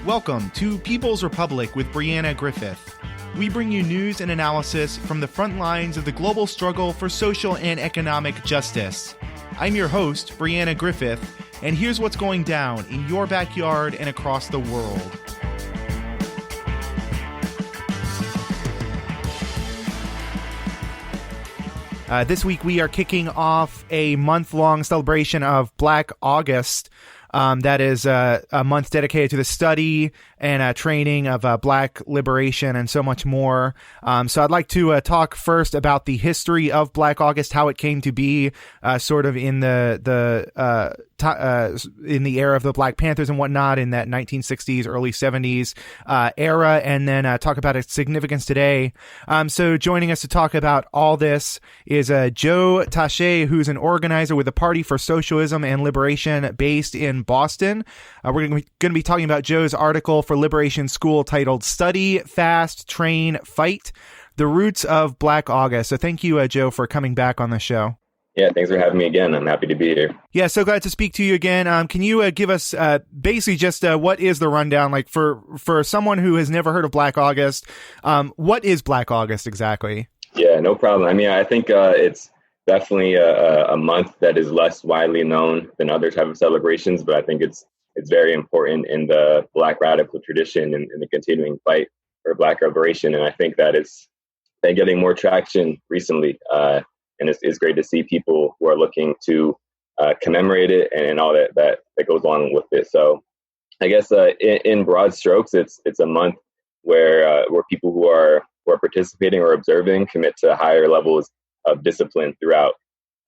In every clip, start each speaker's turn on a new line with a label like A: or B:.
A: Welcome to People's Republic with Brianna Griffith. We bring you news and analysis from the front lines of the global struggle for social and economic justice. I'm your host, Brianna Griffith, and here's what's going down in your backyard and across the world. This week we are kicking off a month-long celebration of Black August. That is a month dedicated to the study and training of Black liberation and so much more. So I'd like to talk first about the history of Black August, how it came to be sort of in the in the era of the Black Panthers and whatnot in that 1960s, early 70s era, and then talk about its significance today. So joining us to talk about all this is Joe Tache, who's an organizer with the Party for Socialism and Liberation based in Boston. We're going to be talking about Joe's article for Liberation School titled Study, Fast, Train, Fight, The Roots of Black August. So thank you, Joe, for coming back on the show.
B: Yeah, thanks for having me again. I'm happy to be here.
A: Yeah, so glad to speak to you again. Can you give us basically just what is the rundown? Like for someone who has never heard of Black August, what is Black August exactly?
B: Yeah, no problem. I mean, I think it's definitely a month that is less widely known than other type of celebrations, but I think it's very important in the Black radical tradition and in the continuing fight for Black liberation. And I think that it's been getting more traction recently. And it's great to see people who are looking to commemorate it and all that goes along with it. So I guess in broad strokes, it's a month where people who are participating or observing commit to higher levels of discipline throughout.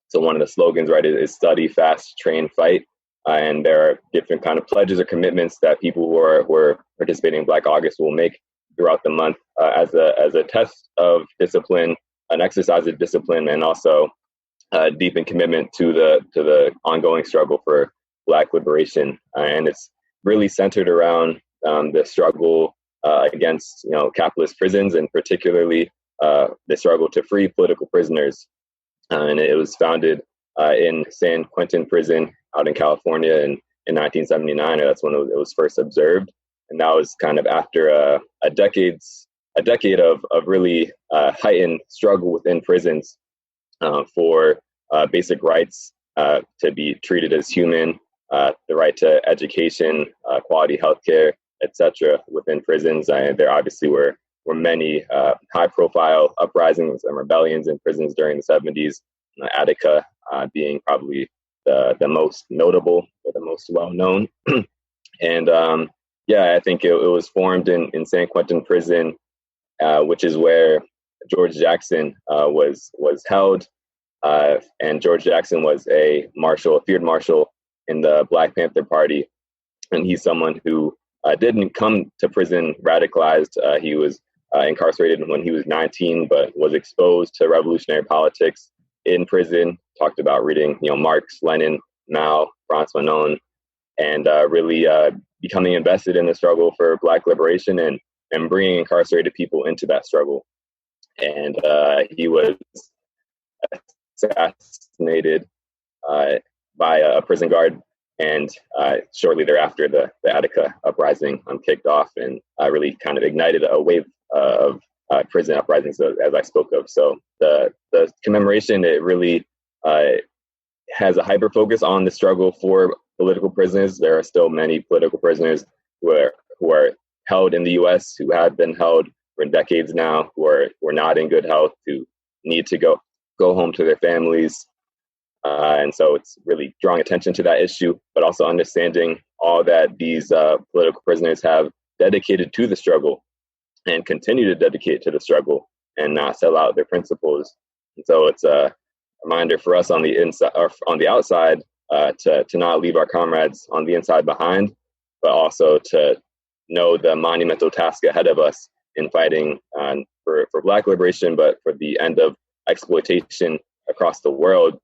B: So one of the slogans, right, is study, fast, train, fight. And there are different kind of pledges or commitments that people who are participating in Black August will make throughout the month as a test of discipline, an exercise of discipline, and also deepened commitment to the ongoing struggle for Black liberation. And it's really centered around the struggle against capitalist prisons, and particularly the struggle to free political prisoners. And it was founded in San Quentin prison out in California in 1979. That's when it was first observed. And that was kind of after a decade of really heightened struggle within prisons for basic rights to be treated as human, the right to education, quality healthcare, etc. within prisons. There obviously were many high-profile uprisings and rebellions in prisons during the 70s, Attica being probably the most notable or the most well-known. And I think it was formed in San Quentin prison, which is where George Jackson was held. And George Jackson was a field marshal in the Black Panther Party. And he's someone who didn't come to prison radicalized. He was incarcerated when he was 19, but was exposed to revolutionary politics in prison, talked about reading, Marx, Lenin, Mao, Franz Fanon, and really becoming invested in the struggle for Black liberation and bringing incarcerated people into that struggle. And he was assassinated by a prison guard. And shortly thereafter, the Attica uprising kicked off and really kind of ignited a wave of prison uprisings, as I spoke of. So the commemoration, it really has a hyper focus on the struggle for political prisoners. There are still many political prisoners who are held in the U.S., who have been held for decades now, who are not in good health, who need to go home to their families. And so it's really drawing attention to that issue, but also understanding all that these political prisoners have dedicated to the struggle and continue to dedicate to the struggle and not sell out their principles. And so it's a reminder for us on the inside or on the outside to not leave our comrades on the inside behind, but also to know the monumental task ahead of us in fighting for Black liberation, but for the end of exploitation across the world.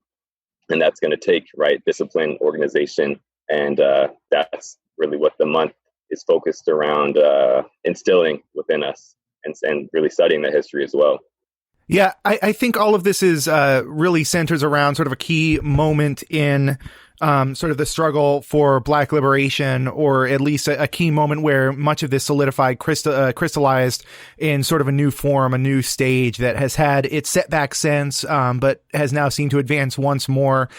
B: And that's going to take discipline, organization, and that's really what the month is focused around instilling within us and really studying the history as well.
A: Yeah, I think all of this is really centers around sort of a key moment in sort of the struggle for Black liberation, or at least a key moment where much of this solidified, crystallized in sort of a new form, a new stage that has had its setback since, but has now seemed to advance once more,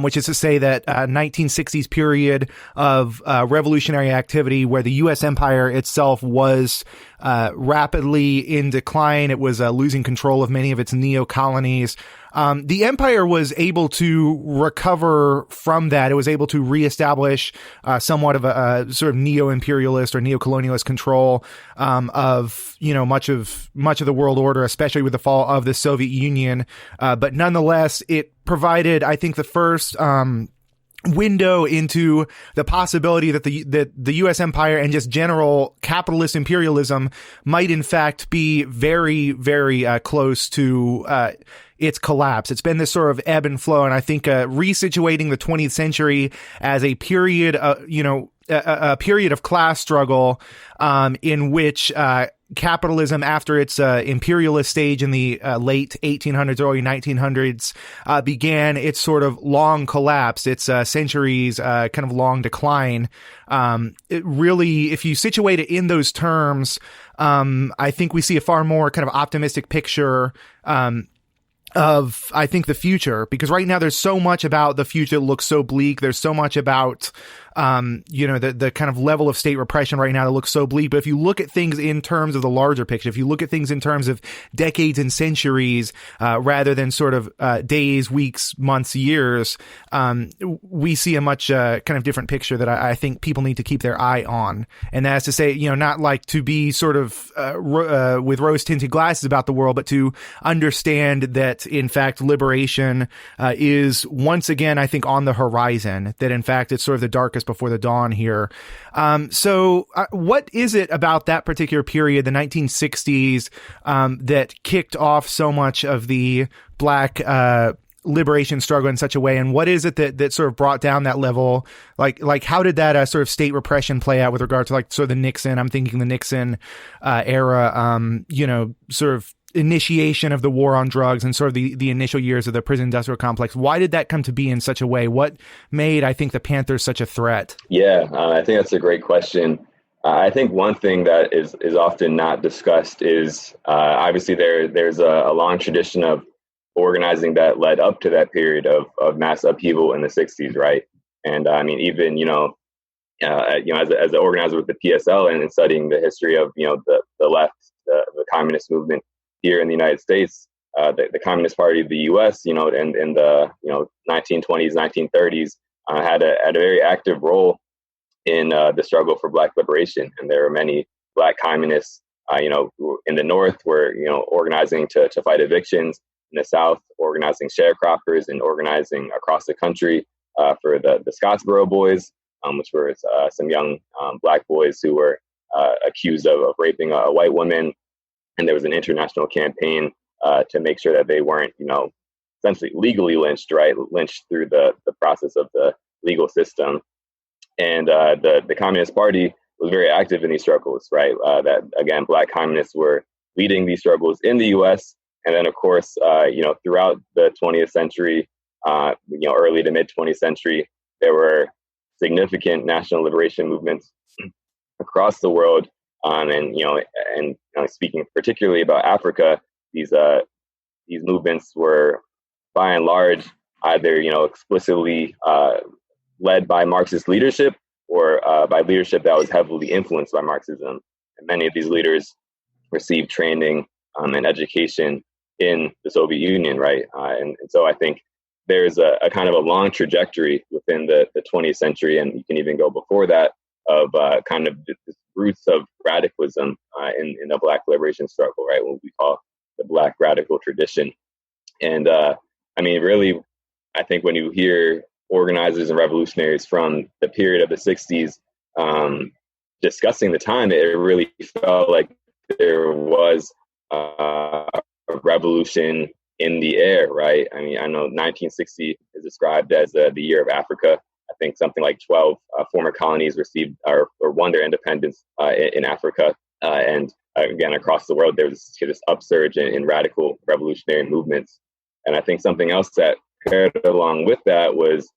A: which is to say that 1960s period of revolutionary activity where the U.S. empire itself was rapidly in decline. It was losing control of many of its neo-colonies. The empire was able to recover from that. It was able to reestablish somewhat of a sort of neo-imperialist or neo-colonialist control of much of the world order, especially with the fall of the Soviet Union. But nonetheless, it provided, I think, the first window into the possibility that the U.S. empire and just general capitalist imperialism might in fact be very, very close to its collapse. It's been this sort of ebb and flow, and I think resituating the 20th century as a period, a period of class struggle, in which capitalism, after its imperialist stage in the late 1800s, early 1900s, began its sort of long collapse, its centuries kind of long decline. It really, if you situate it in those terms, I think we see a far more kind of optimistic picture of, I think, the future, because right now there's so much about the future that looks so bleak. There's so much about, the kind of level of state repression right now that looks so bleak. But if you look at things in terms of the larger picture, if you look at things in terms of decades and centuries, rather than sort of days, weeks, months, years, we see a much kind of different picture that I think people need to keep their eye on. And that's to say, not like to be sort of with rose-tinted glasses about the world, but to understand that, in fact, liberation is once again, I think, on the horizon, that in fact it's sort of the darkest before the dawn here. So what is it about that particular period, the 1960s, that kicked off so much of the Black liberation struggle in such a way? And what is it that sort of brought down that level? Like how did that sort of state repression play out with regard to like sort of the Nixon, I'm thinking the Nixon era, sort of initiation of the war on drugs and sort of the initial years of the prison industrial complex? Why did that come to be in such a way? What made, I think, the Panthers such a threat?
B: Yeah, I think that's a great question. I think one thing that is often not discussed is obviously there's a long tradition of organizing that led up to that period of mass upheaval in the 60s, right? And I mean, even, as an organizer with the PSL and studying the history of, the left, the communist movement here in the United States, the Communist Party of the U.S., in the 1920s, 1930s, had a very active role in the struggle for Black liberation, and there were many Black communists, who in the North were organizing to fight evictions, in the South organizing sharecroppers and organizing across the country for the Scottsboro Boys, which were some young Black boys who were accused of raping a white woman. And there was an international campaign to make sure that they weren't, essentially legally lynched, right? Lynched through the process of the legal system. And the Communist Party was very active in these struggles, right? That, again, Black communists were leading these struggles in the U.S. And then, of course, throughout the 20th century, early to mid 20th century, there were significant national liberation movements across the world. And speaking particularly about Africa, these movements were by and large either explicitly led by Marxist leadership or by leadership that was heavily influenced by Marxism. And many of these leaders received training and education in the Soviet Union, right? And so I think there's a kind of a long trajectory within the 20th century, and you can even go before that, of kind of the roots of radicalism in the Black liberation struggle, right? What we call the Black radical tradition. And really, I think when you hear organizers and revolutionaries from the period of the 60s discussing the time, it really felt like there was a revolution in the air, right? I mean, I know 1960 is described as the year of Africa. I think something like 12 former colonies received or won their independence in Africa. And again, across the world, there was this upsurge in radical revolutionary movements. And I think something else that paired along with that was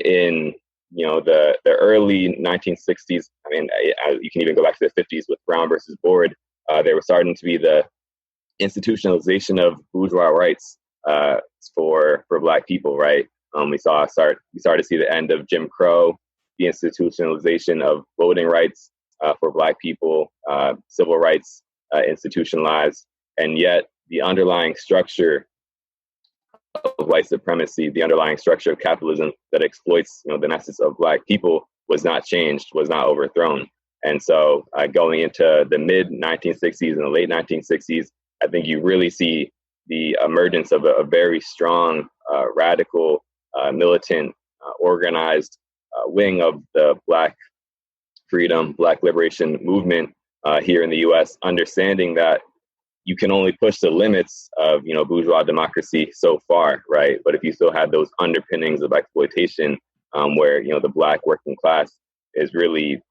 B: in the early 1960s. I mean, you can even go back to the 50s with Brown versus Board. There was starting to be the institutionalization of bourgeois rights for Black people, right? We started to see the end of Jim Crow, the institutionalization of voting rights for Black people, civil rights institutionalized, and yet the underlying structure of white supremacy, the underlying structure of capitalism that exploits the masses of Black people was not changed, was not overthrown. And so going into the mid 1960s and the late 1960s, I think you really see the emergence of a very strong, radical, militant, organized wing of the Black freedom, Black liberation movement here in the US, understanding that you can only push the limits of bourgeois democracy so far, right? But if you still have those underpinnings of exploitation, where the Black working class is really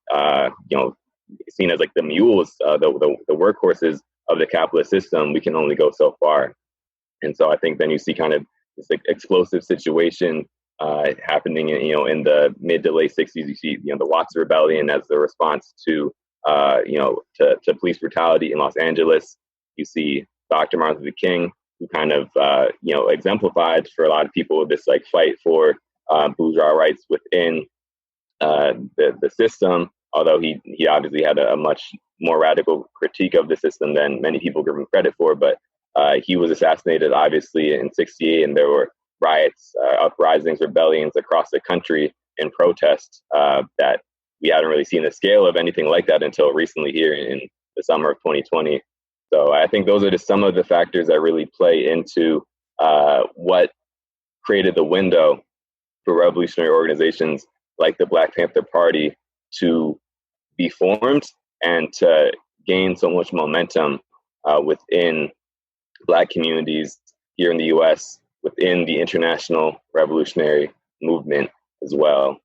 B: seen as like the mules, the workhorses of the capitalist system, we can only go so far. And so I think then you see kind of this like explosive situation happening in the mid to late 60s. You see the Watts Rebellion as the response to police brutality in Los Angeles. You see Dr. Martin Luther King, who kind of exemplified for a lot of people this like fight for bourgeois rights within the system, although he obviously had a much more radical critique of the system than many people give him credit for. But he was assassinated obviously in '68, and there were riots, uprisings, rebellions across the country in protest that we hadn't really seen the scale of anything like that until recently here in the summer of 2020. So I think those are just some of the factors that really play into what created the window for revolutionary organizations like the Black Panther Party to be formed and to gain so much momentum within Black communities here in the US, within the international revolutionary movement as well.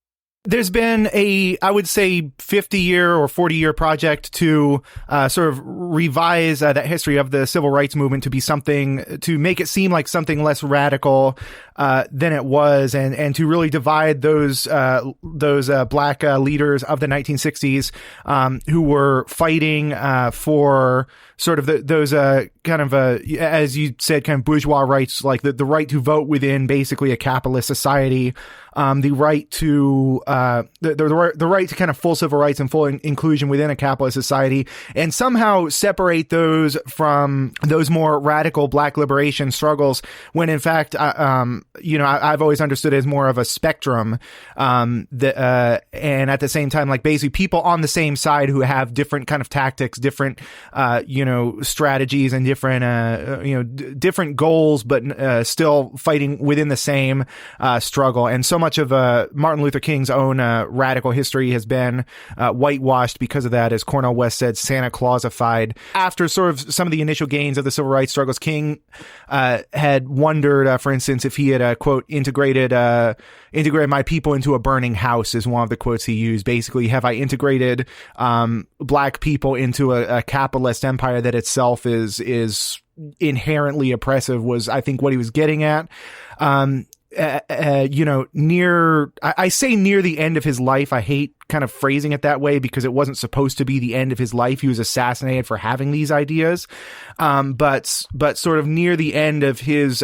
A: There's been I would say, 50-year or 40-year project to sort of revise that history of the civil rights movement to be something, to make it seem like something less radical than it was, and to really divide those Black leaders of the 1960s who were fighting for sort of those kind of as you said, kind of bourgeois rights, like the right to vote within basically a capitalist society, the right to the right to kind of full civil rights and full inclusion within a capitalist society, and somehow separate those from those more radical Black liberation struggles, when in fact, I've always understood it as more of a spectrum, and at the same time, like basically people on the same side who have different kind of tactics, different, strategies, and different, different goals, but still fighting within the same struggle. And so much of Martin Luther King's own radical history has been whitewashed because of that, as Cornel West said, Santa Clausified. After sort of some of the initial gains of the civil rights struggles, King had wondered, for instance, if he had quote integrated my people into a burning house, is one of the quotes he used. Basically, have I integrated Black people into a capitalist empire that itself is inherently oppressive, was I think what he was getting at. I say near the end of his life. I hate kind of phrasing it that way because it wasn't supposed to be the end of his life. He was assassinated for having these ideas. But sort of near the end of his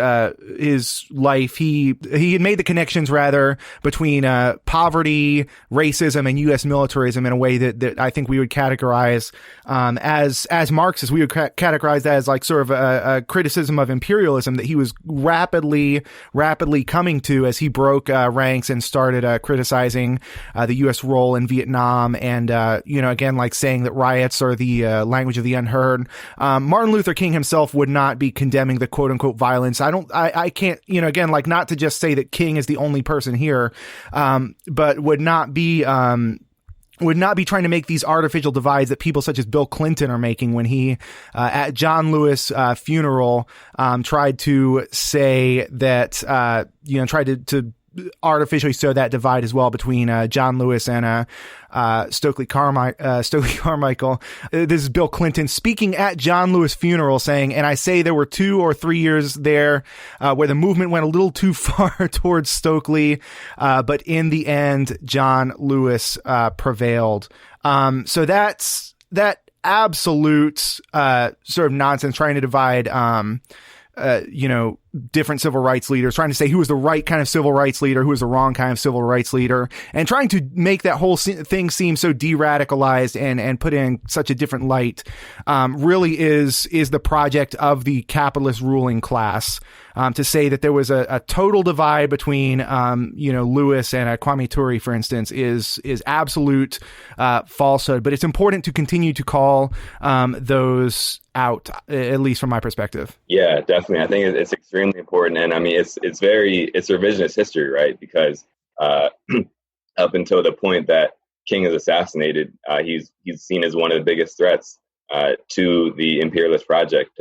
A: life, he had made the connections rather between poverty, racism, and U.S. militarism in a way that I think we would categorize as Marxists. We would categorize that as like sort of a criticism of imperialism that he was rapidly coming to as he broke ranks and started criticizing the U.S. role in Vietnam, and again, like saying that riots are the language of the unheard. Martin Luther King himself would not be condemning the quote unquote violence. I can't, again, like not to just say that King is the only person here, but would not be trying to make these artificial divides that people such as Bill Clinton are making when he, at John Lewis' funeral, tried to say that, tried to artificially sow that divide as well between John Lewis and Stokely Carmichael. This is Bill Clinton speaking at John Lewis' funeral, saying, "And I say there were 2 or 3 years there where the movement went a little too far towards Stokely, but in the end, John Lewis prevailed." So that's that absolute sort of nonsense, trying to divide different civil rights leaders, trying to say who was the right kind of civil rights leader, who was the wrong kind of civil rights leader, and trying to make that whole thing seem so de-radicalized and put in such a different light, really is the project of the capitalist ruling class. To say that there was a total divide between, Lewis and Kwame Ture, for instance, is absolute falsehood. But it's important to continue to call those out, at least from my perspective.
B: Yeah, definitely. I think it's extremely important, and I mean, it's revisionist history, right? Because up until the point that King is assassinated, he's seen as one of the biggest threats to the imperialist project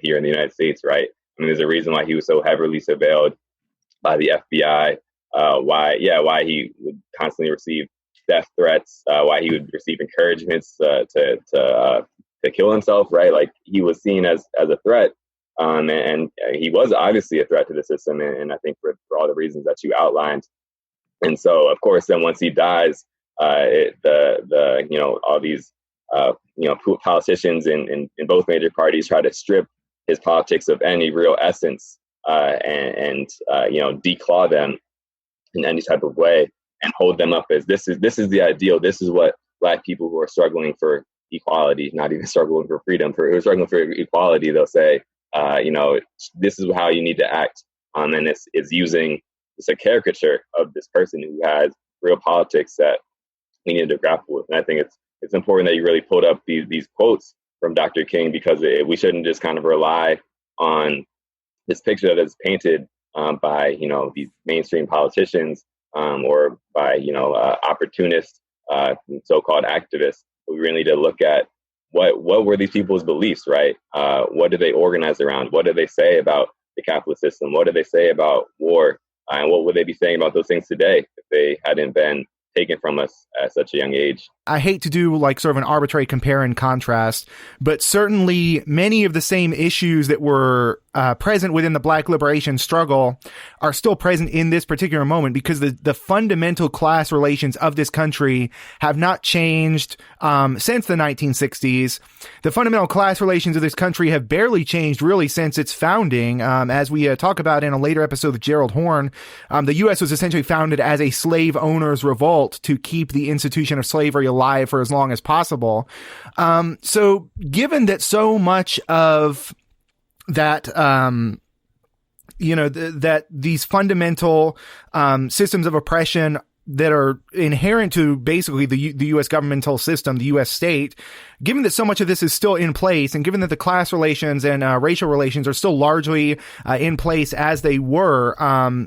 B: here in the United States, right? I mean, there's a reason why he was so heavily surveilled by the FBI. Why he would constantly receive death threats. Why he would receive encouragements to kill himself. Right, like he was seen as a threat, and he was obviously a threat to the system. And I think for all the reasons that you outlined. And so, of course, then once he dies, all these politicians in both major parties try to strip his politics of any real essence, and declaw them in any type of way and hold them up as this is the ideal. This is what Black people who are struggling for equality, not even struggling for freedom, who are struggling for equality, they'll say, this is how you need to act. And it's using a caricature of this person who has real politics that we need to grapple with. And I think it's important that you really pulled up these quotes from Dr. King, because we shouldn't just kind of rely on this picture that is painted by these mainstream politicians or by opportunist so-called activists. We really need to look at what were these people's beliefs, right? What did they organize around? What did they say about the capitalist system? What did they say about war? And what would they be saying about those things today if they hadn't been taken from us at such a young age?
A: I hate to do like sort of an arbitrary compare and contrast, but certainly many of the same issues that were present within the Black liberation struggle are still present in this particular moment, because the fundamental class relations of this country have not changed since the 1960s. The fundamental class relations of this country have barely changed really since its founding. As we talk about in a later episode with Gerald Horne, the U.S. was essentially founded as a slave owners' revolt to keep the institution of slavery alive for as long as possible. So given that so much of that, that these fundamental systems of oppression that are inherent to basically the U.S. governmental system, the U.S. state, given that so much of this is still in place, and given that the class relations and racial relations are still largely in place as they were,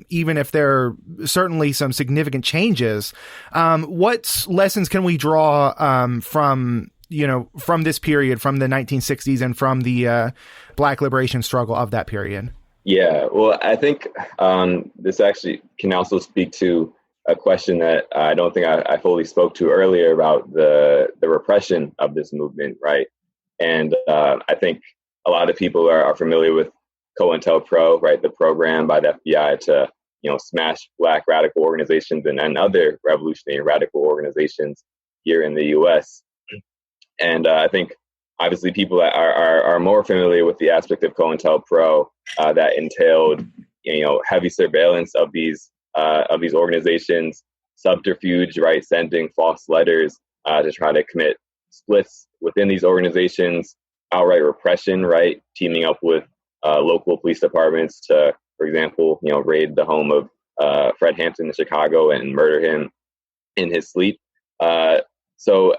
A: even if there are certainly some significant changes, what lessons can we draw from this period, from the 1960s and from the Black liberation struggle of that period?
B: Yeah, well, I think this actually can also speak to a question that I don't think I fully spoke to earlier about the repression of this movement, right? And I think a lot of people are familiar with COINTELPRO, right? The program by the FBI to smash Black radical organizations and other revolutionary radical organizations here in the U.S. And I think obviously people are more familiar with the aspect of COINTELPRO that entailed heavy surveillance of these organizations, subterfuge, right, sending false letters to try to commit splits within these organizations, outright repression, right, teaming up with local police departments to, for example, raid the home of Fred Hampton in Chicago and murder him in his sleep. So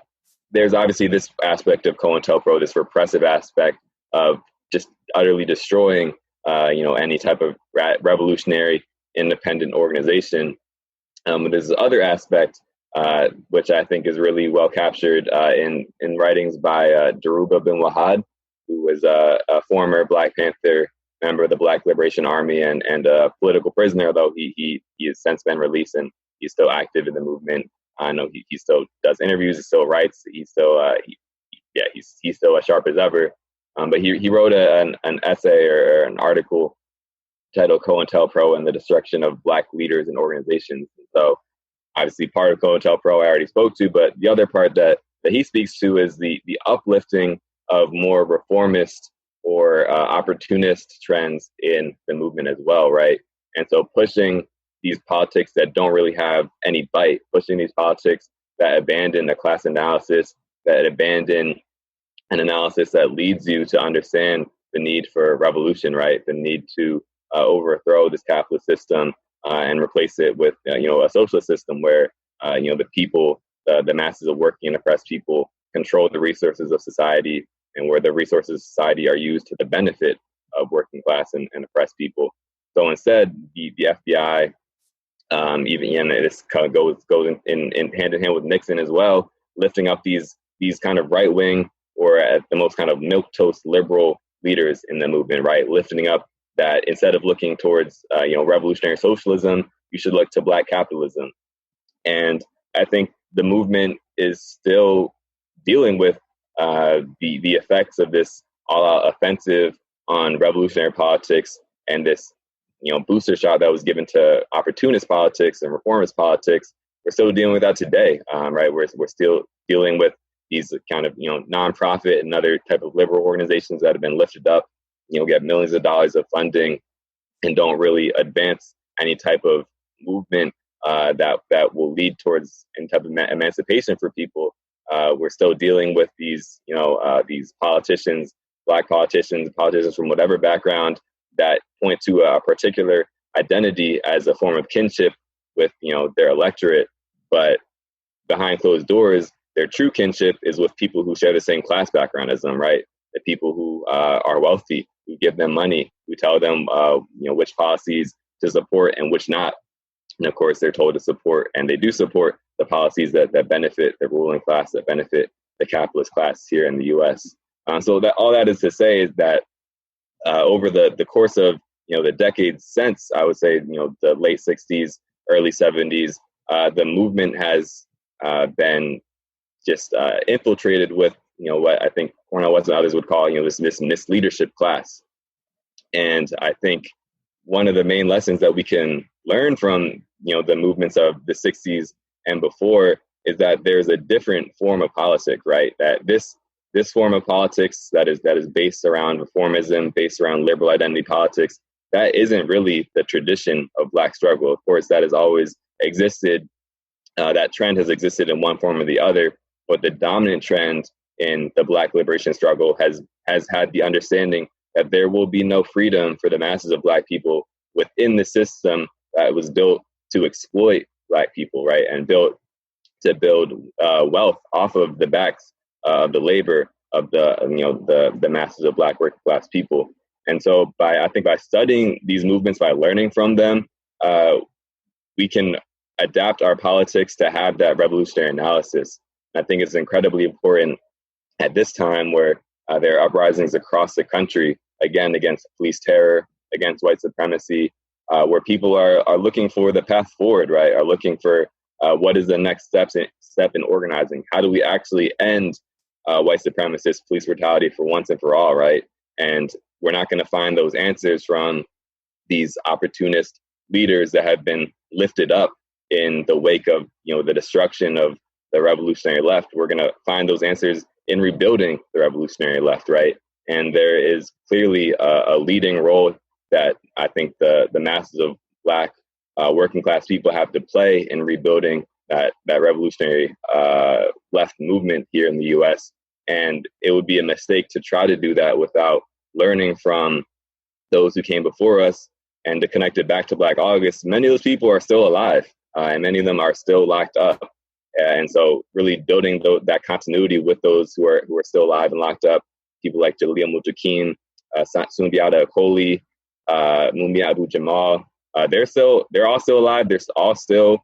B: there's obviously this aspect of COINTELPRO, this repressive aspect of just utterly destroying, any type of revolutionary independent organization. There's this other aspect, which I think is really well captured in writings by Dhoruba bin Wahad, who was a former Black Panther member of the Black Liberation Army and a political prisoner, although he has since been released and he's still active in the movement. I know he still does interviews, he still writes, he's still he's still as sharp as ever. But he wrote an essay or an article titled COINTELPRO and the Destruction of Black Leaders and Organizations. So obviously part of COINTELPRO I already spoke to, but the other part that he speaks to is the uplifting of more reformist or opportunist trends in the movement as well, right? And so pushing these politics that don't really have any bite, pushing these politics that abandon a class analysis, that abandon an analysis that leads you to understand the need for revolution, right? The need to overthrow this capitalist system and replace it with, a socialist system where, the people, the masses of working and oppressed people control the resources of society, and where the resources of society are used to the benefit of working class and oppressed people. So instead, the FBI, this kind of goes in hand in hand with Nixon as well, lifting up these kind of right wing or at the most kind of milquetoast liberal leaders in the movement, right? Lifting up that instead of looking towards revolutionary socialism, you should look to Black capitalism. And I think the movement is still dealing with the effects of this all-out offensive on revolutionary politics and this booster shot that was given to opportunist politics and reformist politics. We're still dealing with that today, right? We're still dealing with these kind of nonprofit and other type of liberal organizations that have been lifted up, get millions of dollars of funding and don't really advance any type of movement that will lead towards any type of emancipation for people. We're still dealing with these politicians, Black politicians from whatever background, that point to a particular identity as a form of kinship with their electorate, but behind closed doors, their true kinship is with people who share the same class background as them, right? The people who are wealthy, who give them money, who tell them which policies to support and which not. And of course, they're told to support, and they do support the policies that benefit the ruling class, that benefit the capitalist class here in the U.S. So that all that is to say is that over the course of the decades since, I would say the late 60s, early 70s, the movement has been just infiltrated with what I think Cornel West and others would call this misleadership class. And I think one of the main lessons that we can learn from the movements of the 60s and before is that there's a different form of politics, right? That this form of politics that is based around reformism, based around liberal identity politics, that isn't really the tradition of Black struggle. Of course, that has always existed. That trend has existed in one form or the other, but the dominant trend in the Black liberation struggle has had the understanding that there will be no freedom for the masses of Black people within the system that was built to exploit Black people, right? And built to build wealth off of the backs of the labor of the masses of Black working class people. And so I think by studying these movements, by learning from them, we can adapt our politics to have that revolutionary analysis. I think it's incredibly important at this time where there are uprisings across the country, again, against police terror, against white supremacy, where people are looking for the path forward, right? Are looking for what is the next step in organizing? How do we actually end white supremacist police brutality for once and for all, right? And we're not going to find those answers from these opportunist leaders that have been lifted up in the wake of the destruction of the revolutionary left. We're going to find those answers in rebuilding the revolutionary left, right? And there is clearly a leading role that I think the masses of Black working class people have to play in rebuilding that revolutionary left movement here in the U.S. And it would be a mistake to try to do that without learning from those who came before us. And to connect it back to Black August, many of those people are still alive, and many of them are still locked up. And so really building that continuity with those who are still alive and locked up, people like Jalil Muttaqin, Sundiata Akoli, Mumia Abu Jamal, they're all still alive. They're all still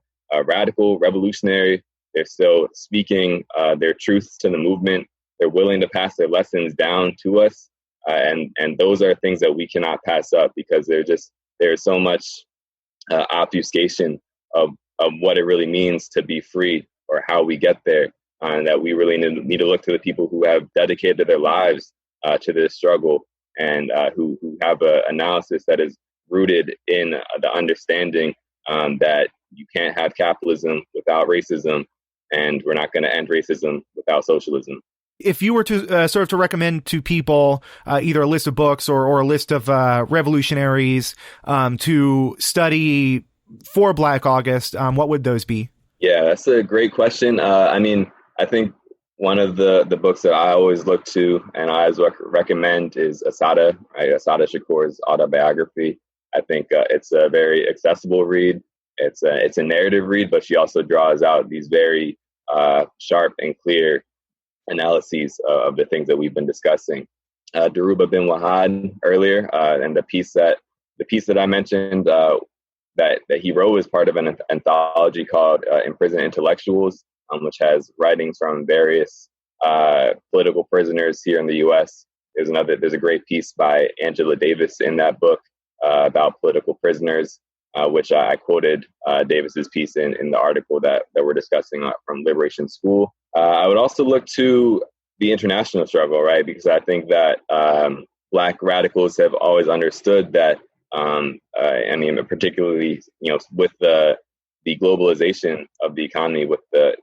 B: radical, revolutionary. They're still speaking their truths to the movement. They're willing to pass their lessons down to us. And those are things that we cannot pass up, because there's so much obfuscation of what it really means to be free, or how we get there, and that we really need to look to the people who have dedicated their lives to this struggle, and who have an analysis that is rooted in the understanding that you can't have capitalism without racism, and we're not going to end racism without socialism.
A: If you were to sort of to recommend to people either a list of books or a list of revolutionaries to study for Black August, what would those be? Yeah,
B: that's a great question. I mean, I think one of the books that I always look to and I always recommend is Assata, right? Assata Shakur's autobiography. I think it's a very accessible read. It's a narrative read, but she also draws out these very sharp and clear analyses of the things that we've been discussing. Dhoruba bin Wahad earlier, and the piece that I mentioned that he wrote was part of an anthology called Imprisoned Intellectuals, which has writings from various political prisoners here in the U.S. There's a great piece by Angela Davis in that book about political prisoners, which I quoted Davis's piece in the article that we're discussing from Liberation School. I would also look to the international struggle, right? Because I think that Black radicals have always understood that, I mean, particularly, with the globalization of the economy, with the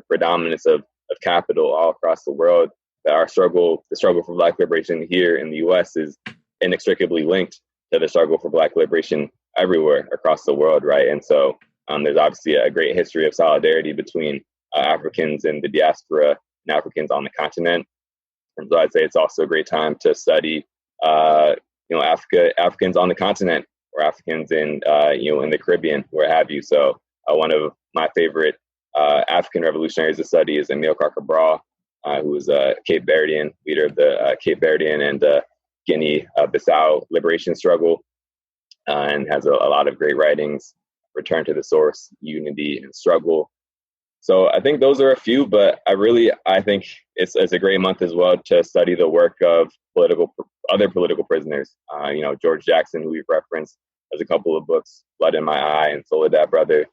B: predominance of capital all across the world, that the struggle for Black liberation here in the U.S. is inextricably linked to the struggle for Black liberation everywhere across the world, right? And so there's obviously a great history of solidarity between Africans in the diaspora and Africans on the continent. And so I'd say it's also a great time to study, Africans on the continent, or Africans in the Caribbean, where have you. So one of my favorite African revolutionaries to study is Amilcar Cabral, who is a Cape Verdean leader of the Cape Verdean and Guinea-Bissau liberation struggle, and has a lot of great writings, Return to the Source, Unity, and Struggle. So I think those are a few, but I think it's a great month as well to study the work of other political prisoners. George Jackson, who we've referenced, has a couple of books, Blood in My Eye and Soledad Brother.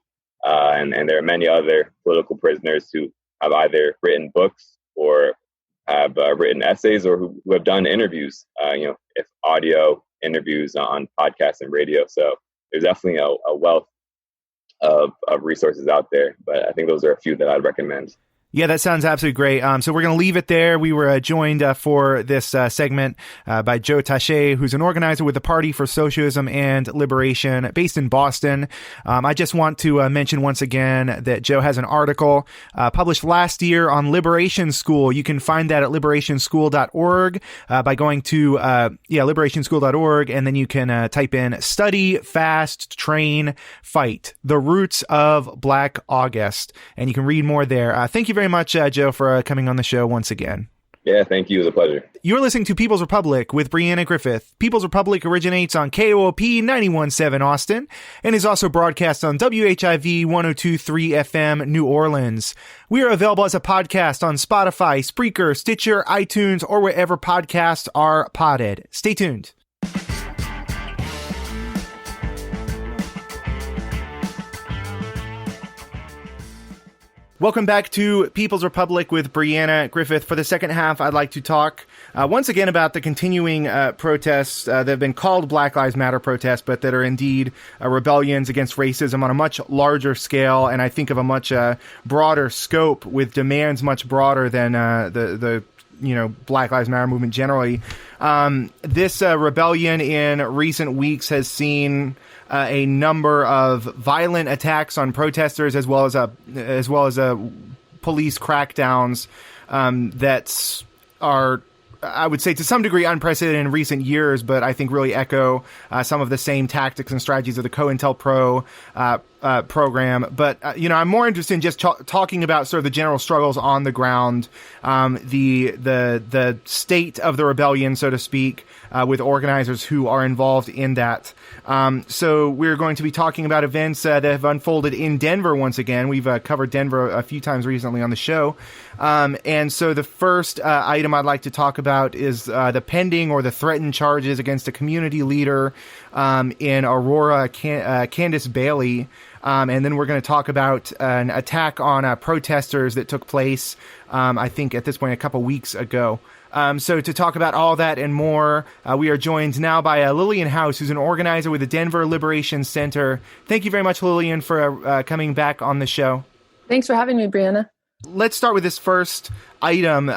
B: And there are many other political prisoners who have either written books or have written essays, or who have done interviews, if audio interviews on podcasts and radio. So there's definitely a wealth of resources out there, but I think those are a few that I'd recommend.
A: Yeah, that sounds absolutely great. So we're going to leave it there. We were joined for this segment by Joe Tache, who's an organizer with the Party for Socialism and Liberation based in Boston. I just want to mention once again that Joe has an article published last year on Liberation School. You can find that at liberationschool.org by going to liberationschool.org, and then you can type in Study, Fast, Train, Fight, The Roots of Black August, and you can read more there. Thank you very much, Joe, for coming on the show once again.
B: Yeah, thank you. It was a pleasure.
A: You're listening to People's Republic with Brianna Griffith. People's Republic originates on KOOP 91.7 Austin and is also broadcast on WHIV 102.3 FM New Orleans. We are available as a podcast on Spotify, Spreaker, Stitcher, iTunes, or wherever podcasts are podded. Stay tuned. Welcome back to People's Republic with Brianna Griffith. For the second half, I'd like to talk once again about the continuing protests that have been called Black Lives Matter protests, but that are indeed rebellions against racism on a much larger scale, and I think of a much broader scope, with demands much broader than the Black Lives Matter movement generally. This rebellion in recent weeks has seen a number of violent attacks on protesters, as well as police crackdowns that are, I would say, to some degree unprecedented in recent years, but I think really echo some of the same tactics and strategies of the COINTELPRO program, but I'm more interested in just talking about sort of the general struggles on the ground, the state of the rebellion, so to speak, with organizers who are involved in that. So we're going to be talking about events that have unfolded in Denver once again. We've covered Denver a few times recently on the show. And so the first item I'd like to talk about is the pending or the threatened charges against a community leader in Aurora, Candace Bailey. And then we're going to talk about an attack on protesters that took place, I think at this point, a couple weeks ago. So to talk about all that and more, we are joined now by Lillian House, who's an organizer with the Denver Liberation Center. Thank you very much, Lillian, for coming back on the show.
C: Thanks for having me, Brianna.
A: Let's start with this first item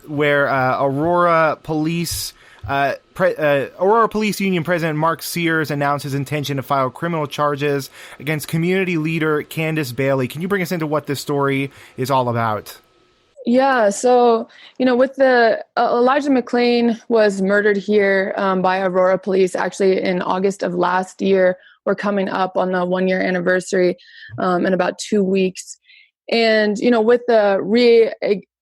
A: where Aurora Police Union President Mark Sears announced his intention to file criminal charges against community leader Candace Bailey. Can you bring us into what this story is all about?
C: Yeah, so, with the Elijah McClain was murdered here by Aurora Police actually in August of last year. We're coming up on the 1-year anniversary in about 2 weeks. And, with the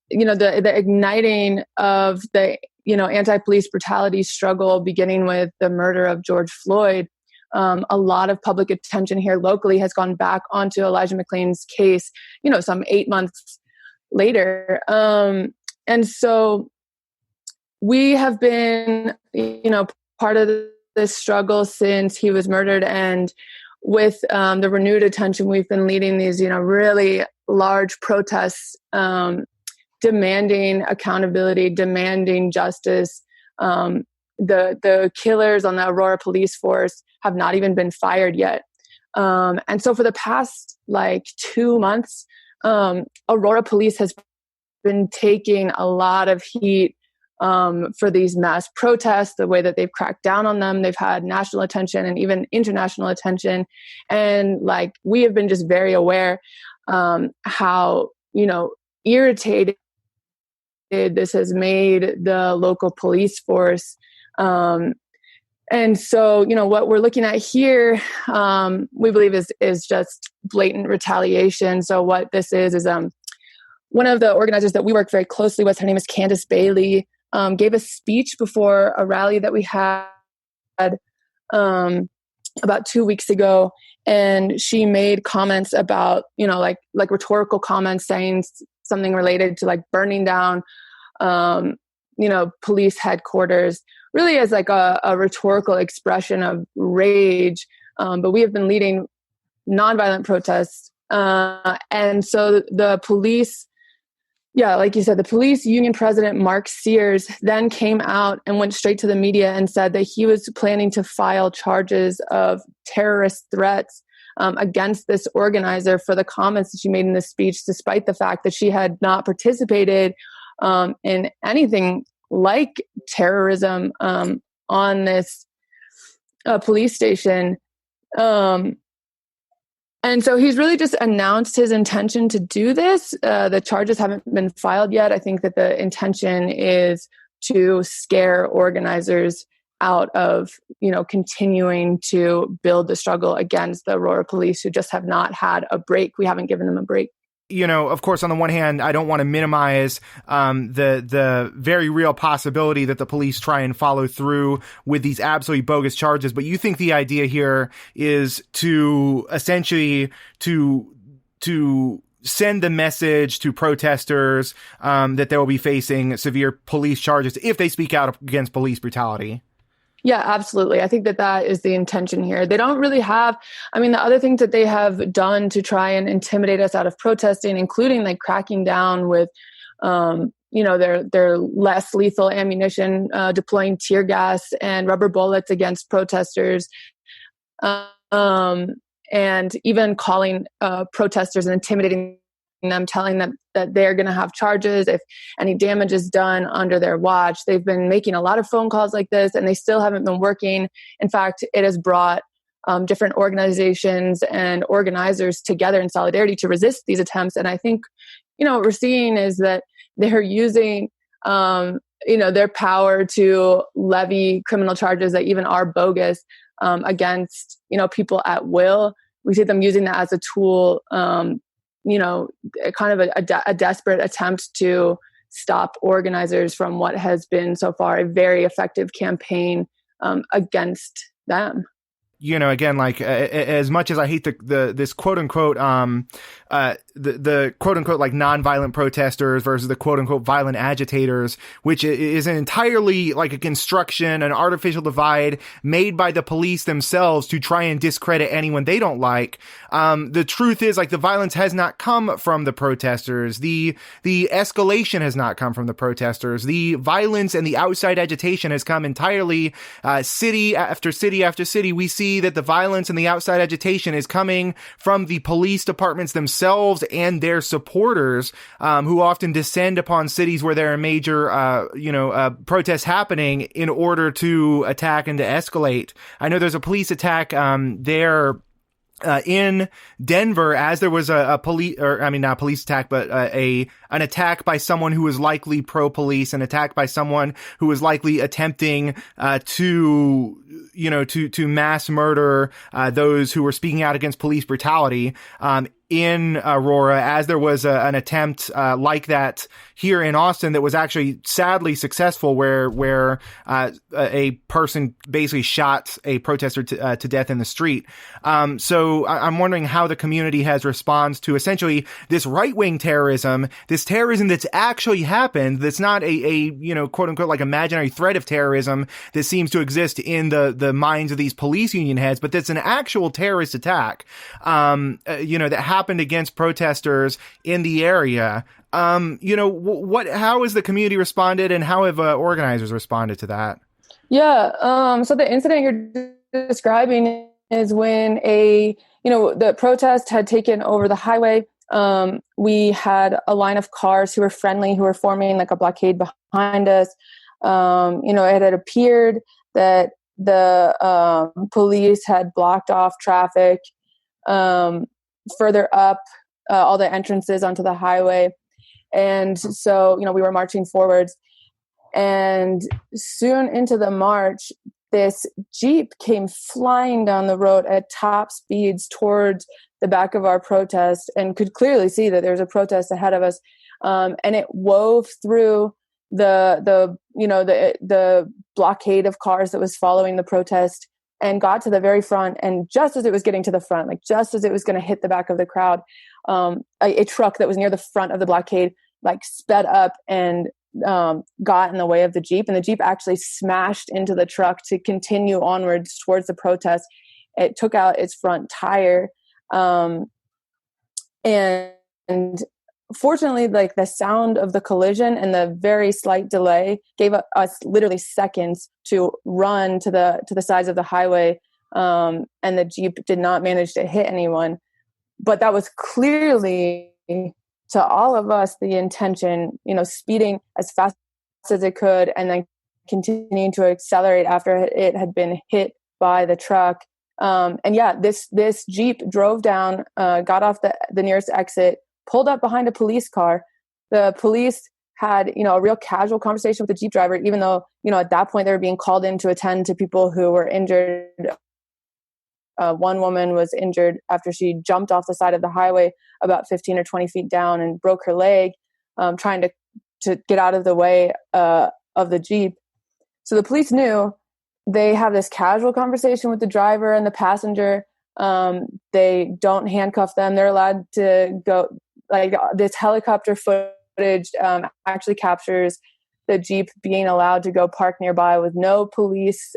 C: the igniting of the, anti-police brutality struggle beginning with the murder of George Floyd, a lot of public attention here locally has gone back onto Elijah McClain's case, some 8 months later. And so we have been, part of this struggle since he was murdered. And with the renewed attention, we've been leading these, really large protests, demanding accountability, demanding justice. The killers on the Aurora police force have not even been fired yet. And so for the past 2 months, Aurora police has been taking a lot of heat for these mass protests, the way that they've cracked down on them. They've had national attention and even international attention. And we have been just very aware how, irritated this has made the local police force. And so, what we're looking at here, we believe is just blatant retaliation. So what this is one of the organizers that we work very closely with, her name is Candace Bailey, gave a speech before a rally that we had about 2 weeks ago. And she made comments about, rhetorical comments saying something related to burning down, police headquarters, really as a rhetorical expression of rage. But we have been leading nonviolent protests. And so the police, like you said, the police union president, Mark Sears, then came out and went straight to the media and said that he was planning to file charges of terrorist threats against this organizer for the comments that she made in this speech, despite the fact that she had not participated in anything like terrorism on this police station. And so he's really just announced his intention to do this. The charges haven't been filed yet. I think that the intention is to scare organizers out of, continuing to build the struggle against the Aurora police, who just have not had a break. We haven't given them a break.
A: Of course, on the one hand, I don't want to minimize the very real possibility that the police try and follow through with these absolutely bogus charges. But you think the idea here is to essentially to send the message to protesters that they will be facing severe police charges if they speak out against police brutality.
C: Yeah, absolutely. I think that is the intention here. They don't really have, the other things that they have done to try and intimidate us out of protesting, including cracking down with, their less lethal ammunition, deploying tear gas and rubber bullets against protesters, and even calling protesters and intimidating them, telling them that they're going to have charges if any damage is done under their watch. They've been making a lot of phone calls like this, and they still haven't been working. In fact, it has brought different organizations and organizers together in solidarity to resist these attempts. And I think, what we're seeing is that they're using, their power to levy criminal charges that even are bogus against, people at will. we see them using that as a tool, kind of a desperate attempt to stop organizers from what has been so far a very effective campaign against them.
A: Again, like as much as I hate this quote unquote the quote unquote like nonviolent protesters versus the quote unquote violent agitators, which is an entirely like a construction, an artificial divide made by the police themselves to try and discredit anyone they don't like. The truth is, like, the violence has not come from the protesters. The escalation has not come from the protesters. The violence and the outside agitation has come entirely city after city after city. We see that the violence and the outside agitation is coming from the police departments themselves and their supporters, who often descend upon cities where there are major, protests happening in order to attack and to escalate. I know there's a police attack there in Denver, as there was not police attack, but an attack by someone who was likely pro-police, an attack by someone who was likely attempting to mass murder those who were speaking out against police brutality in Aurora, as there was an attempt like that here in Austin that was actually sadly successful, where a person basically shot a protester to death in the street. So I'm wondering how the community has responded to essentially this right-wing terrorism, this terrorism that's actually happened, that's not a quote unquote like imaginary threat of terrorism that seems to exist in the minds of these police union heads, but that's an actual terrorist attack, that happened against protesters in the area. How has the community responded, and how have organizers responded to that?
C: Yeah. So the incident you're describing is when the protest had taken over the highway. We had a line of cars who were friendly, who were forming like a blockade behind us. It had appeared that the police had blocked off traffic further up all the entrances onto the highway. And so, we were marching forwards, and soon into the march, this Jeep came flying down the road at top speeds towards the back of our protest, and could clearly see that there was a protest ahead of us. And it wove through the blockade of cars that was following the protest, and got to the very front. And just as it was getting to the front, like just as it was going to hit the back of the crowd, a truck that was near the front of the blockade, like sped up and got in the way of the Jeep. And the Jeep actually smashed into the truck to continue onwards towards the protest. It took out its front tire. And fortunately, like the sound of the collision and the very slight delay gave us literally seconds to run to the sides of the highway. And the Jeep did not manage to hit anyone. But that was clearly, to all of us, the intention, speeding as fast as it could and then continuing to accelerate after it had been hit by the truck. This Jeep drove down, got off the nearest exit, pulled up behind a police car. The police had, a real casual conversation with the Jeep driver, even though, at that point they were being called in to attend to people who were injured. One woman was injured after she jumped off the side of the highway about 15 or 20 feet down and broke her leg, trying to get out of the way of the Jeep. So the police knew. They have this casual conversation with the driver and the passenger. They don't handcuff them. They're allowed to go. Like, this helicopter footage actually captures the Jeep being allowed to go park nearby with no police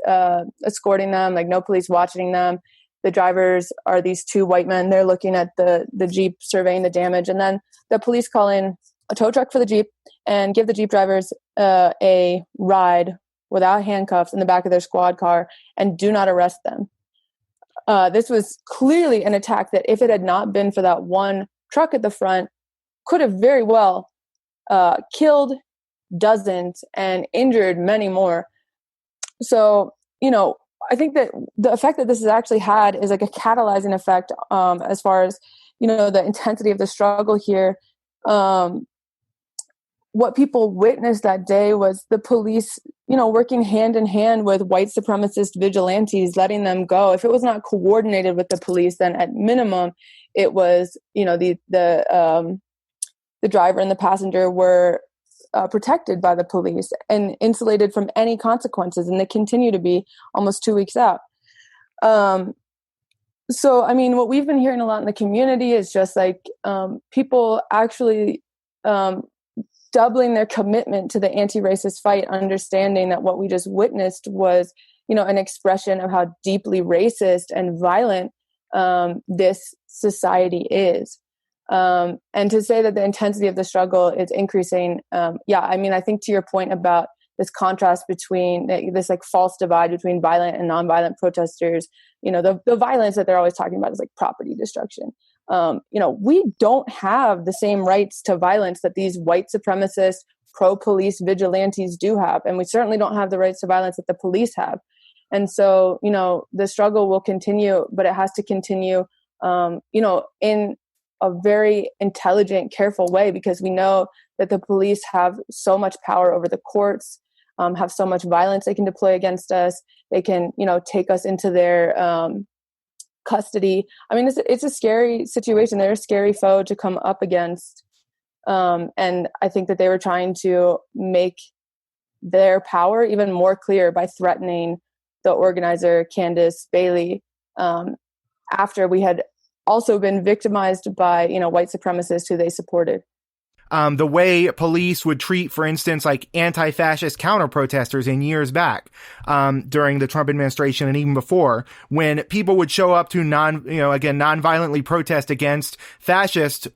C: escorting them, like no police watching them. The drivers are these two white men. They're looking at the Jeep, surveying the damage. And then the police call in a tow truck for the Jeep and give the Jeep drivers a ride without handcuffs in the back of their squad car and do not arrest them. This was clearly an attack that, if it had not been for that one truck at the front, could have very well killed dozens and injured many more. So, I think that the effect that this has actually had is like a catalyzing effect as far as, the intensity of the struggle here. what people witnessed that day was the police, working hand in hand with white supremacist vigilantes, letting them go. If it was not coordinated with the police, then at minimum, it was, the driver and the passenger were protected by the police and insulated from any consequences, and they continue to be almost 2 weeks out. So, what we've been hearing a lot in the community is just like people actually doubling their commitment to the anti-racist fight, understanding that what we just witnessed was, an expression of how deeply racist and violent this society is. And to say that the intensity of the struggle is increasing, I think to your point about this contrast between this like false divide between violent and nonviolent protesters, the violence that they're always talking about is like property destruction. We don't have the same rights to violence that these white supremacist pro-police vigilantes do have. And we certainly don't have the rights to violence that the police have. And so, the struggle will continue, but it has to continue, in a very intelligent, careful way, because we know that the police have so much power over the courts, have so much violence they can deploy against us. They can, take us into their custody. It's a scary situation. They're a scary foe to come up against. And I think that they were trying to make their power even more clear by threatening the organizer, Candace Bailey, after we had also been victimized by, white supremacists who they supported.
A: The way police would treat, for instance, like anti-fascist counter-protesters in years back, during the Trump administration and even before, when people would show up to non-violently protest against fascists,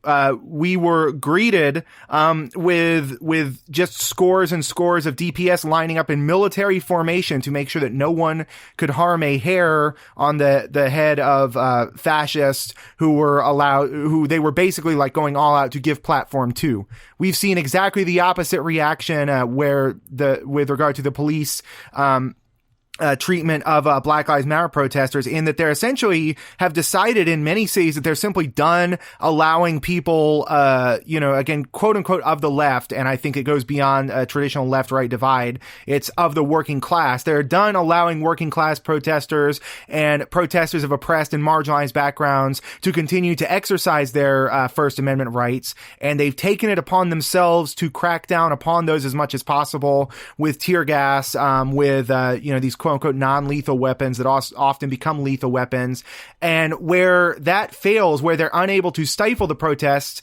A: we were greeted, with just scores and scores of DPS lining up in military formation to make sure that no one could harm a hair on the head of, fascists who they were basically like going all out to give platform to. We've seen exactly the opposite reaction with regard to the police treatment of Black Lives Matter protesters, in that they're essentially have decided in many cities that they're simply done allowing people, again, quote unquote, of the left. And I think it goes beyond a traditional left-right divide. It's of the working class. They're done allowing working class protesters and protesters of oppressed and marginalized backgrounds to continue to exercise their First Amendment rights. And they've taken it upon themselves to crack down upon those as much as possible with tear gas, with, these quote unquote non-lethal weapons that often become lethal weapons. And where that fails, where they're unable to stifle the protests,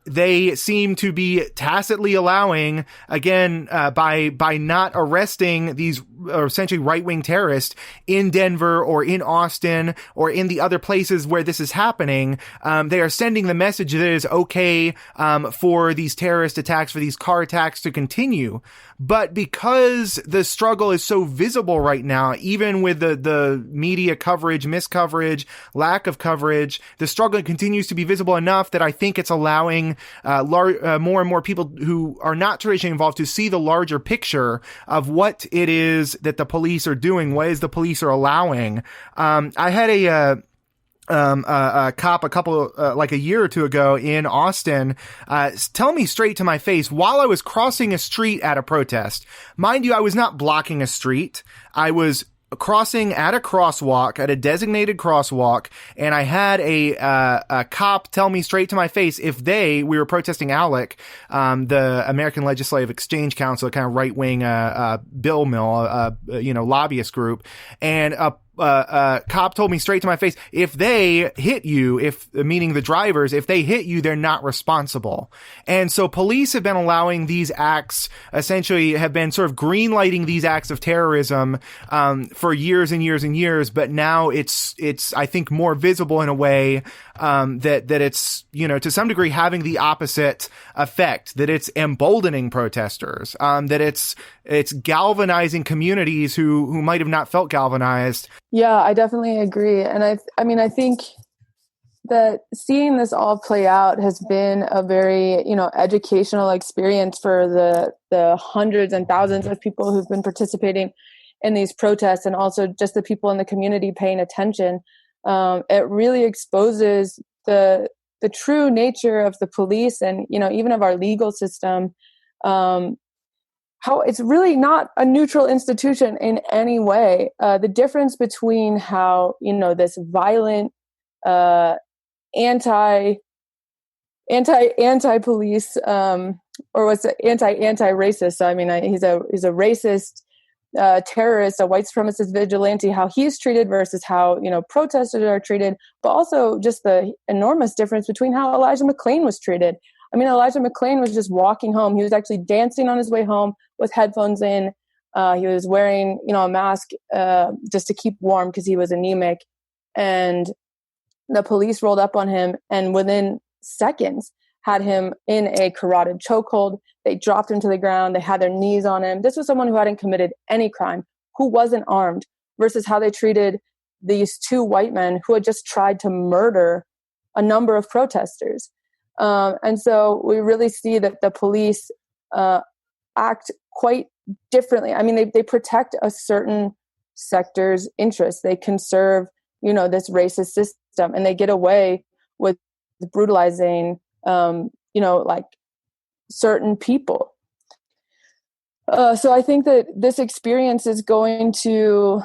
A: they seem to be tacitly allowing, again, by not arresting these essentially right-wing terrorists in Denver or in Austin or in the other places where this is happening. They are sending the message that it is okay for these terrorist attacks, for these car attacks to continue. But because the struggle is so visible right now, even with the media coverage, miscoverage, lack of coverage, the struggle continues to be visible enough that I think it's allowing more and more people who are not traditionally involved to see the larger picture of what it is that the police are doing, what is the police are allowing. I had a cop a year or two ago in Austin, tell me straight to my face while I was crossing a street at a protest. Mind you, I was not blocking a street. I was crossing at a crosswalk, at a designated crosswalk, and I had a cop tell me straight to my face we were protesting ALEC, the American Legislative Exchange Council, a kind of right-wing bill mill, lobbyist group, and cop told me straight to my face, if they hit you, meaning the drivers, if they hit you, they're not responsible. And so police have been allowing these acts, essentially have been sort of green-lighting these acts of terrorism, for years and years and years. But now it's, I think, more visible in a way, that it's, to some degree having the opposite effect, that it's emboldening protesters, that it's galvanizing communities who might have not felt galvanized.
C: Yeah, I definitely agree. And I think that seeing this all play out has been a very, educational experience for the hundreds and thousands of people who've been participating in these protests, and also just the people in the community paying attention. It really exposes the true nature of the police and, even of our legal system, how it's really not a neutral institution in any way. The difference between how, this violent, anti-police, or was it anti-racist? So, I mean, he's a racist, terrorist, a white supremacist vigilante, how he's treated versus how, protesters are treated, but also just the enormous difference between how Elijah McClain was treated. I mean, Elijah McClain was just walking home. He was actually dancing on his way home with headphones in. He was wearing, a mask just to keep warm because he was anemic. And the police rolled up on him and within seconds had him in a carotid chokehold. They dropped him to the ground. They had their knees on him. This was someone who hadn't committed any crime, who wasn't armed, versus how they treated these two white men who had just tried to murder a number of protesters. And so we really see that the police act quite differently. I mean, they protect a certain sector's interests. They conserve, this racist system, and they get away with brutalizing, like certain people. So I think that this experience is going to,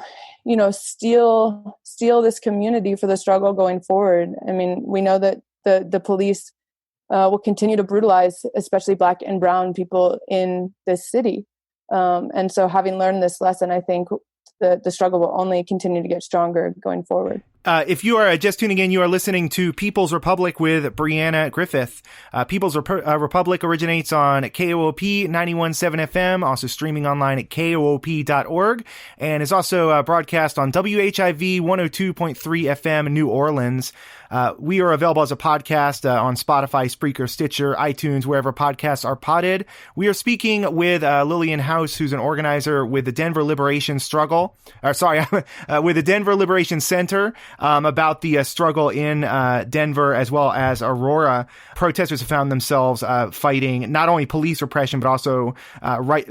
C: steal this community for the struggle going forward. I mean, we know that the police will continue to brutalize, especially Black and brown people in this city. And so having learned this lesson, I think the struggle will only continue to get stronger going forward.
A: If you are just tuning in, you are listening to People's Republic with Brianna Griffith. People's Republic originates on KOOP 91.7 FM, also streaming online at koop.org, and is also broadcast on WHIV 102.3 FM New Orleans. We are available as a podcast on Spotify, Spreaker, Stitcher, iTunes, wherever podcasts are potted. We are speaking with Lillian House, who's an organizer with the Denver Liberation Struggle, with the Denver Liberation Center, about the struggle in Denver as well as Aurora. Protesters have found themselves fighting not only police repression, but also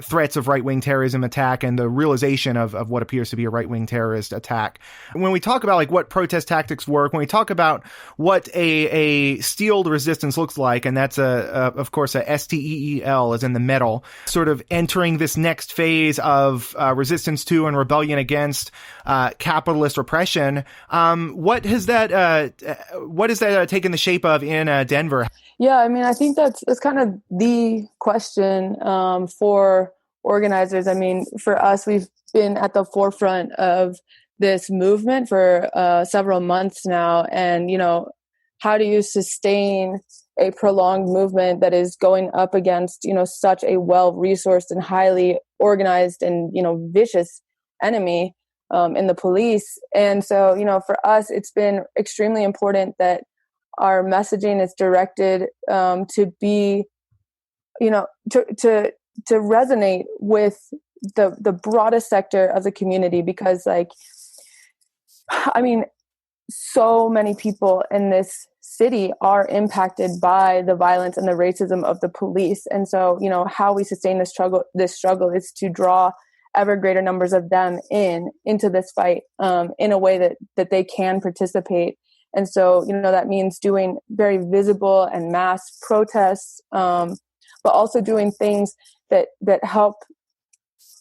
A: threats of right-wing terrorism attack and the realization of what appears to be a right-wing terrorist attack. When we talk about what protest tactics work, when we talk about what a steeled resistance looks like, and that's of course a STEEL, as in the metal, sort of entering this next phase of resistance to and rebellion against capitalist repression. What has that taken the shape of in Denver?
C: Yeah, I mean, I think that's kind of the question for organizers. I mean, for us, we've been at the forefront of this movement for several months now. And, how do you sustain a prolonged movement that is going up against, such a well-resourced and highly organized and, vicious enemy in the police? And so, for us, it's been extremely important that our messaging is directed to be, to resonate with the broadest sector of the community, because so many people in this city are impacted by the violence and the racism of the police. And so, how we sustain this struggle is to draw ever greater numbers of them into this fight in a way that they can participate. And so, that means doing very visible and mass protests, but also doing things that help,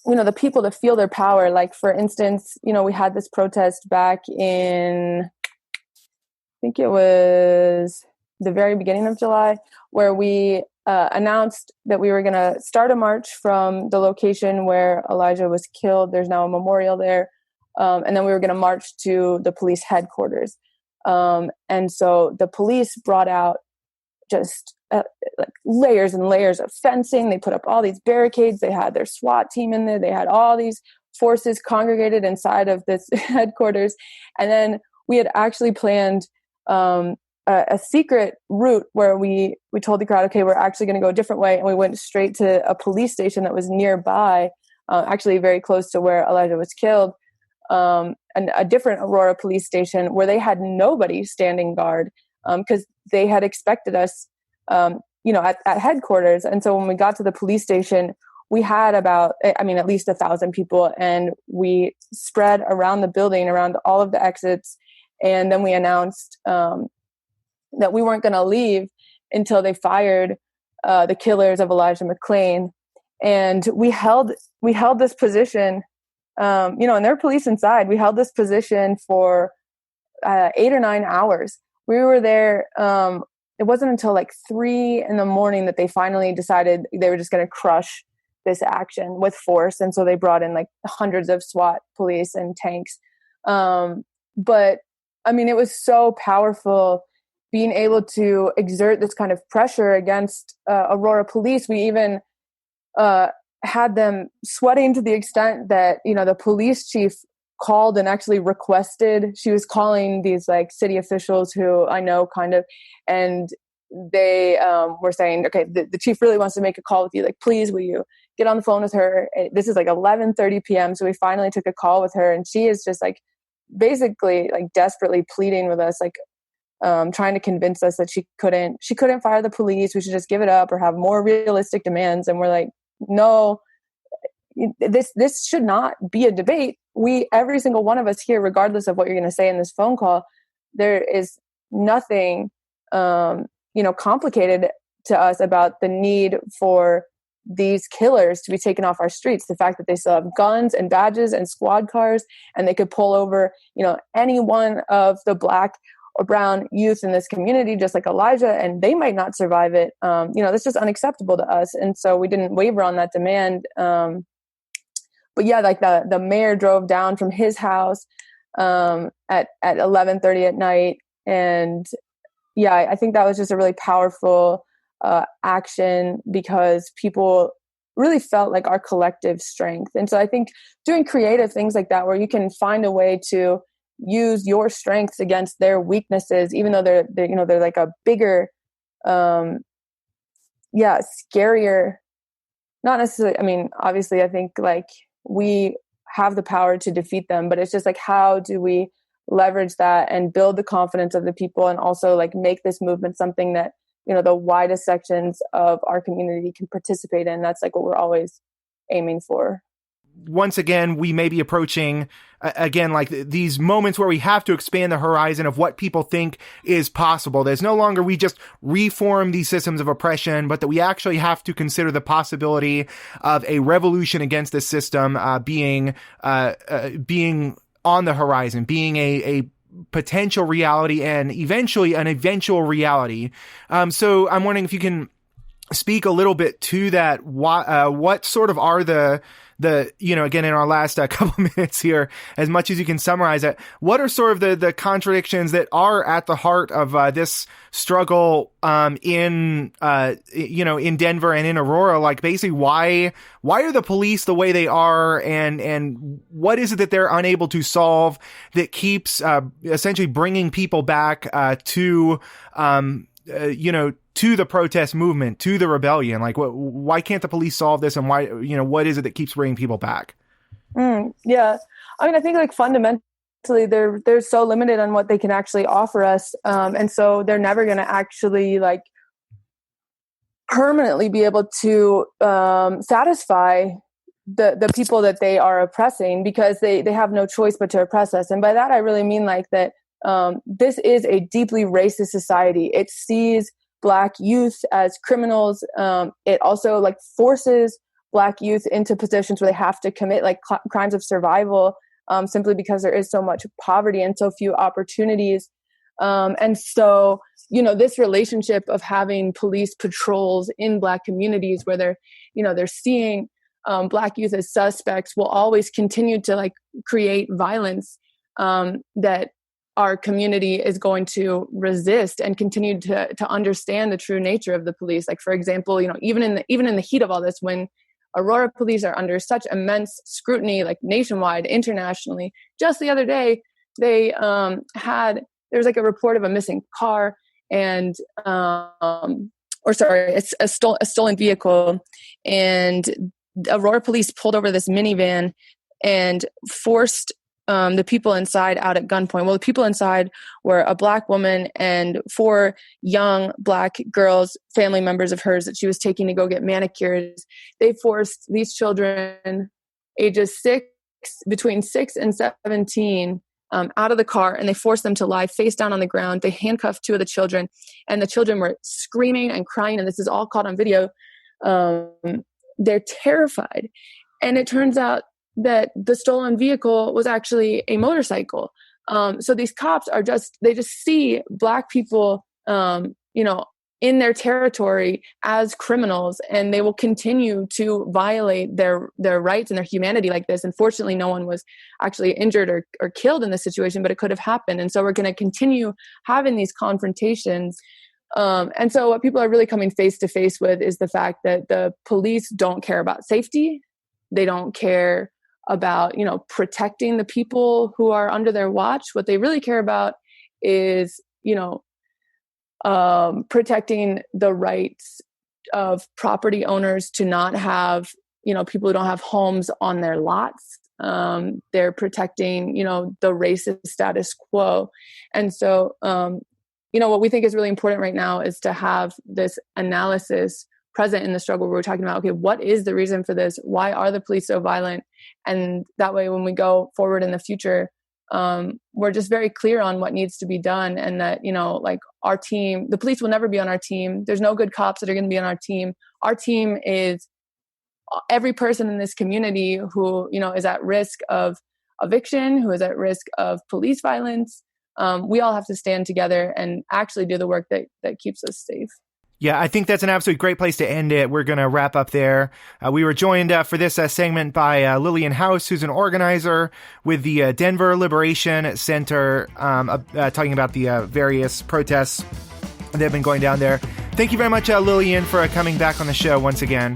C: the people to feel their power. Like, for instance, we had this protest back in, I think it was the very beginning of July, where we announced that we were going to start a march from the location where Elijah was killed. There's now a memorial there. And then we were going to march to the police headquarters. And so the police brought out just layers and layers of fencing. They put up all these barricades. They had their SWAT team in there. They had all these forces congregated inside of this headquarters. And then we had actually planned a secret route where we told the crowd, okay, we're actually going to go a different way. And we went straight to a police station that was nearby, actually very close to where Elijah was killed, and a different Aurora police station where they had nobody standing guard, because they had expected us, at headquarters. And so when we got to the police station, we had at least 1,000 people, and we spread around the building, around all of the exits. And then we announced that we weren't going to leave until they fired the killers of Elijah McClain. And we held this position, and there were police inside. We held this position for 8 or 9 hours. We were there. It wasn't until like 3 a.m. that they finally decided they were just going to crush this action with force. And so they brought in like hundreds of SWAT police and tanks. But I mean, it was so powerful being able to exert this kind of pressure against Aurora police. We even had them sweating to the extent that, the police chief called and actually requested. She was calling these like city officials who I know kind of, and they were saying, okay, the chief really wants to make a call with you. Like, please, will you get on the phone with her? This is like 11:30 p.m. So we finally took a call with her, and she is just like basically like desperately pleading with us, like trying to convince us that she couldn't fire the police. We should just give it up or have more realistic demands. And we're like, no, this should not be a debate. Every single one of us here, regardless of what you're going to say in this phone call, there is nothing, complicated to us about the need for these killers to be taken off our streets. The fact that they still have guns and badges and squad cars, and they could pull over, any one of the Black or brown youth in this community, just like Elijah, and they might not survive it. That's just unacceptable to us. And so we didn't waver on that demand. But yeah, like the mayor drove down from his house at 11:30 at night. And yeah, I think that was just a really powerful action, because people really felt like our collective strength. And so I think doing creative things like that, where you can find a way to use your strengths against their weaknesses, even though they're like a bigger, scarier, not necessarily. I mean, obviously I think like we have the power to defeat them, but it's just like, how do we leverage that and build the confidence of the people, and also like make this movement something that, the widest sections of our community can participate in. That's like what we're always aiming for.
A: Once again, we may be approaching, like these moments where we have to expand the horizon of what people think is possible. There's no longer we just reform these systems of oppression, but that we actually have to consider the possibility of a revolution against this system being on the horizon, being a potential reality, and eventually an eventual reality. So I'm wondering if you can speak a little bit to that. What sort of are the again, in our last couple minutes here, as much as you can summarize it, what are sort of the contradictions that are at the heart of this struggle in Denver and in Aurora? Like, basically, why are the police the way they are, and what is it that they're unable to solve that keeps essentially bringing people back to the protest movement, to the rebellion? Like, why can't the police solve this, and why, what is it that keeps bringing people back?
C: Yeah. I mean, I think like fundamentally they're so limited on what they can actually offer us. And so they're never going to actually like permanently be able to satisfy the people that they are oppressing, because they have no choice but to oppress us. And by that, I really mean like that this is a deeply racist society. It sees Black youth as criminals. It also like forces Black youth into positions where they have to commit like crimes of survival, simply because there is so much poverty and so few opportunities. And so, this relationship of having police patrols in Black communities where they're seeing Black youth as suspects will always continue to like create violence that our community is going to resist and continue to understand the true nature of the police. Like, for example, even in the heat of all this, when Aurora police are under such immense scrutiny, like nationwide, internationally, just the other day, there was like a report of a missing car it's a stolen vehicle. And Aurora police pulled over this minivan and forced the people inside out at gunpoint. Well, the people inside were a Black woman and 4 young Black girls, family members of hers, that she was taking to go get manicures. They forced these children, ages between 6 and 17, out of the car, and they forced them to lie face down on the ground. They handcuffed 2 of the children, and the children were screaming and crying, and this is all caught on video. they're terrified. And it turns out that the stolen vehicle was actually a motorcycle. So these cops they just see Black people, in their territory as criminals, and they will continue to violate their rights and their humanity like this. And fortunately, no one was actually injured or killed in this situation, but it could have happened. And so we're going to continue having these confrontations. And so what people are really coming face to face with is the fact that the police don't care about safety. They don't care about, protecting the people who are under their watch. What they really care about is, protecting the rights of property owners to not have, people who don't have homes on their lots. They're protecting, the racist status quo. And so, what we think is really important right now is to have this analysis present in the struggle where we're talking about, okay, what is the reason for this? Why are the police so violent? And that way, when we go forward in the future, we're just very clear on what needs to be done, and that, our team, the police will never be on our team. There's no good cops that are going to be on our team. Our team is every person in this community who, is at risk of eviction, who is at risk of police violence. We all have to stand together and actually do the work that keeps us safe.
A: Yeah, I think that's an absolute great place to end it. We're going to wrap up there. We were joined for this segment by Lillian House, who's an organizer with the Denver Liberation Center, talking about the various protests that have been going down there. Thank you very much, Lillian, for coming back on the show once again.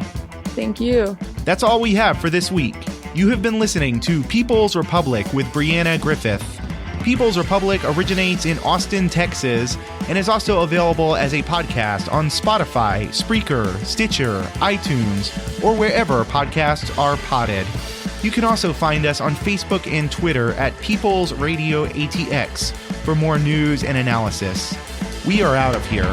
C: Thank you.
A: That's all we have for this week. You have been listening to People's Republic with Brianna Griffith. People's Republic originates in Austin, Texas, and is also available as a podcast on Spotify, Spreaker, Stitcher, iTunes, or wherever podcasts are podded. You can also find us on Facebook and Twitter at People's Radio ATX for more news and analysis. We are out of here.